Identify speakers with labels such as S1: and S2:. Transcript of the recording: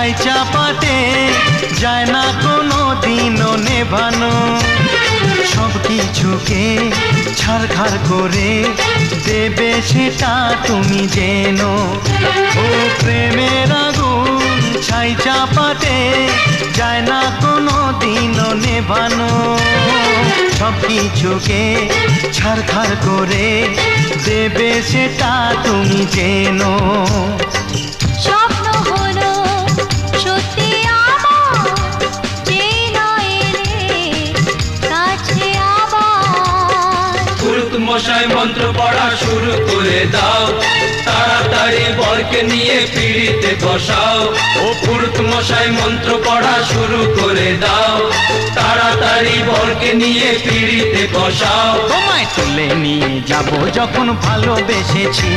S1: ছাই চাপাতে যায় না কোনো দিনও নেভানো। সব কিছুকে ছারখার করে দেবে সেটা তুমি জেনো। ও প্রেমের আগুন ছাই চাপাতে যায় না কোনো দিনও নেভানো। সব কিছুকে ছারখার করে দেবে সেটা তুমি জেনো।
S2: স্বপ্ন হলো সত্যি আমার, যে না এলে কাছে আবার।
S3: পুরুত মশাই মন্ত্র পড়া শুরু করে দাও, তাড়াতাড়ি বরকে নিয়ে পিড়িতে বসাও। ও পুরুত মশাই মন্ত্র পড়া শুরু করে দাও, তাড়াতাড়ি বরকে নিয়ে পিড়িতে বসাও।
S1: তোমায় তুলে নিয়ে যাব যখন ভালোবেসেছি।